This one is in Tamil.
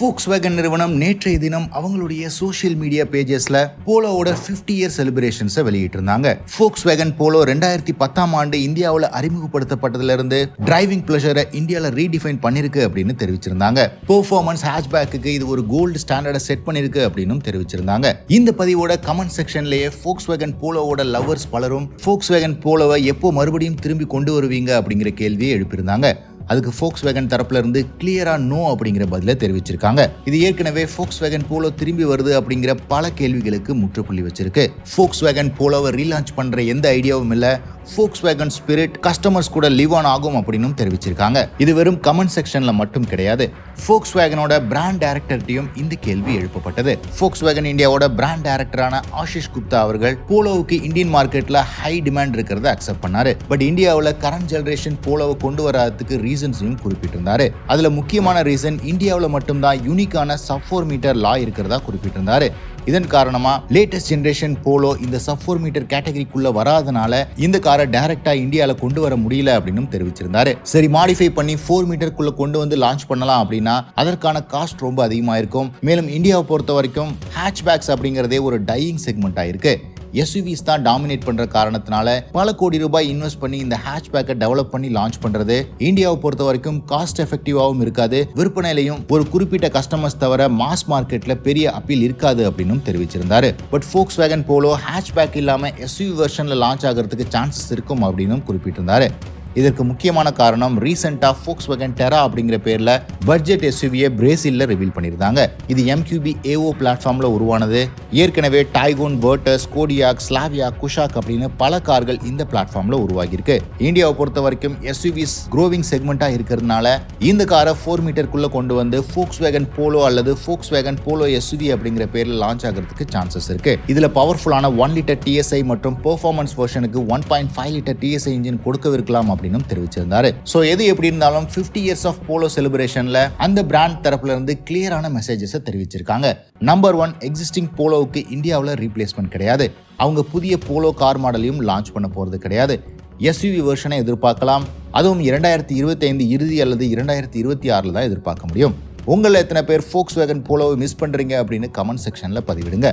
Volkswagen நிறுவனம் நேற்றைய தினம் அவங்களுடைய சோஷியல் மீடியா பேஜஸ்ல போலோவோட 50 இயர் செலிப்ரேஷன்ஸை வெளியிட்டிருந்தாங்க. Volkswagen போலோ 2010 ஆண்டு இந்தியாவில் அறிமுகப்படுத்தப்பட்டதுல இருந்து டிரைவிங் பிளஷரை இந்தியாவில் ரீடிஃபைன் பண்ணிருக்கு அப்படின்னு தெரிவிச்சிருந்தாங்க. பெர்ஃபார்மன்ஸ் ஹேட்ச்பேக்கு இது ஒரு கோல்டு ஸ்டாண்டர்டை செட் பண்ணிருக்கு அப்படின்னு தெரிவிச்சிருந்தாங்க. இந்த பதிவோட கமெண்ட் செக்ஷன்லயே Volkswagen போலோவோட லவர்ஸ் பலரும் Volkswagen போலோவை எப்போ மறுபடியும் திரும்பி கொண்டு வருவீங்க அப்படிங்கிற கேள்வியை எழுப்பியிருந்தாங்க. அதுக்கு Volkswagen தரப்புல இருந்து கிளியரா நோ அப்படிங்கிற பதில தெரிவிச்சிருக்காங்க. இது ஏற்கனவே Volkswagen போலோ திரும்பி வருது அப்படிங்கிற பல கேள்விகளுக்கு முற்றுப்புள்ளி வச்சிருக்கு. Volkswagen போலோவை ரீலான்ச் பண்ற எந்த ஐடியாவும் இல்ல. Volkswagen ஸ்பிரிட் கஸ்டமர்ஸ் கூட லிவ் ஆன் ஆகும் அப்படின்னு தெரிவிச்சிருக்காங்க. இது வெறும் கமெண்ட் செக்ஷன்ல மட்டும் கிடையாது. Volkswagenோட பிராண்ட் டைரக்டர்ட்டையும் இந்த கேள்வி எழுப்பப்பட்டது. Volkswagen இந்தியாவோட பிராண்ட் டைரக்டரான ஆஷிஷ் குப்தா அவர்கள் போலோவுக்கு இந்தியன் மார்க்கெட்ல ஹை டிமாண்ட் இருக்கிறத அக்செப்ட் பண்ணாரு. பட் இந்தியாவில் கரண்ட் ஜெனரேஷன் போலோவை கொண்டு வராததுக்கு ரீசன்ஸையும் குறிப்பிட்டிருந்தாரு. அதுல முக்கியமான ரீசன் இந்தியாவில் மட்டும்தான் யூனிக்கான சப் 4 மீட்டர் லா இருக்கிறதா குறிப்பிட்டிருந்தாரு. இதன் காரணமா லேட்டஸ்ட் ஜெனரேஷன் போலோ இந்த சப் 4 மீட்டர் கேட்டகரிக்குள்ள வராதனால இந்த காரை டைரக்டா இந்தியால கொண்டு வர முடியல அப்படின்னு தெரிவிச்சிருந்தாரு. சரி, மாடிஃபை பண்ணி 4 மீட்டருக்குள்ள கொண்டு வந்து லான்ச் பண்ணலாம் அப்படின்னா அதற்கான காஸ்ட் ரொம்ப அதிகமா இருக்கும். மேலும் இந்தியாவை பொறுத்த வரைக்கும் ஹேட்ச்பேக்ஸ் அப்படிங்கறதே ஒரு டையிங் செக்மெண்டா இருக்கு. எஸ்யூவிஸ் தான் டாமினேட் பண்ற காரணத்தினால பல கோடி ரூபாய் இன்வெஸ்ட் பண்ணி இந்த ஹேட்ச்பேக்கை டெவலப் பண்ணி லான்ச் பண்றது இந்தியாவை பொறுத்த வரைக்கும் காஸ்ட் எஃபெக்டிவாகவும் இருக்காது. விற்பனையிலையும் ஒரு குறிப்பிட்ட கஸ்டமர்ஸ் தவிர மாஸ் மார்க்கெட்ல பெரிய அப்பீல் இருக்காது அப்படின்னு தெரிவிச்சிருந்தாரு. பட் Volkswagen போலோ ஹேட்ச்பேக் இல்லாம எஸ்யூவி வெர்ஷன்ல லான்ச் ஆகிறதுக்கு சான்சஸ் இருக்கும் அப்படின்னு குறிப்பிட்டிருந்தாரு. இதற்கு முக்கியமான காரணம் ரீசெண்டா Volkswagen Terra அப்படிங்கிற பேர்ல பட்ஜெட் எஸ்யூவியை பிரேசில்ல ரிவீல் பண்ணியிருந்தாங்க. இது MQB AO பிளாட்ஃபார்ம்ல உருவானது. ஏற்கனவே டைகோன், வெர்டஸ், கோடியாக், ஸ்லாவியா, குஷாக் அப்படின்னு பல கார்கள் இந்த பிளாட்ஃபார்ம்ல உருவாகியிருக்கு. இந்தியாவை பொறுத்த வரைக்கும் எஸ்யூவிஸ் க்ரோவிங் செக்மெண்டா இருக்கிறதுனால இந்த காரை 4 மீட்டருக்குள்ள கொண்டு வந்து Volkswagen போலோ அல்லது Volkswagen போலோ SUV அப்படிங்கிற பேர்ல லான்ச் ஆகிறதுக்கு சான்சஸ் இருக்கு. இதுல பவர்ஃபுல்லான 1 லிட்டர் TSI மற்றும் பெர்ஃபார்மன்ஸ் வெர்ஷனுக்கு 1.5 லிட்டர் TSI இன்ஜின் கொடுக்கவிருக்கலாம் அப்படின்னு தெரிவிச்சிருந்தாரு. சோ எது எப்படி இருந்தாலும் 50 இயர்ஸ் ஆஃப் போலோ செலிப்ரேஷன்ல அந்த பிராண்ட் தரப்புல இருந்து கிளியரான மெசேஜஸ் தெரிவிச்சிருக்காங்க. நம்பர் 1, எக்ஸிஸ்டிங் போலோவுக்கு இந்தியாவில் ரீப்ளேஸ்மெண்ட் கிடையாது. அவங்க புதிய போலோ கார் மாடலையும் லான்ச் பண்ண போறது கிடையாது. எஸ்யூவி வெர்ஷனை எதிர்பார்க்கலாம். அதுவும் 2025 இறுதி அல்லது 2026 தான் எதிர்பார்க்க முடியும். உங்களை எத்தனை பேர் Volkswagen போலோவை மிஸ் பண்றீங்க அப்படின்னு கமெண்ட் செக்ஷன்ல பதிவிடுங்க.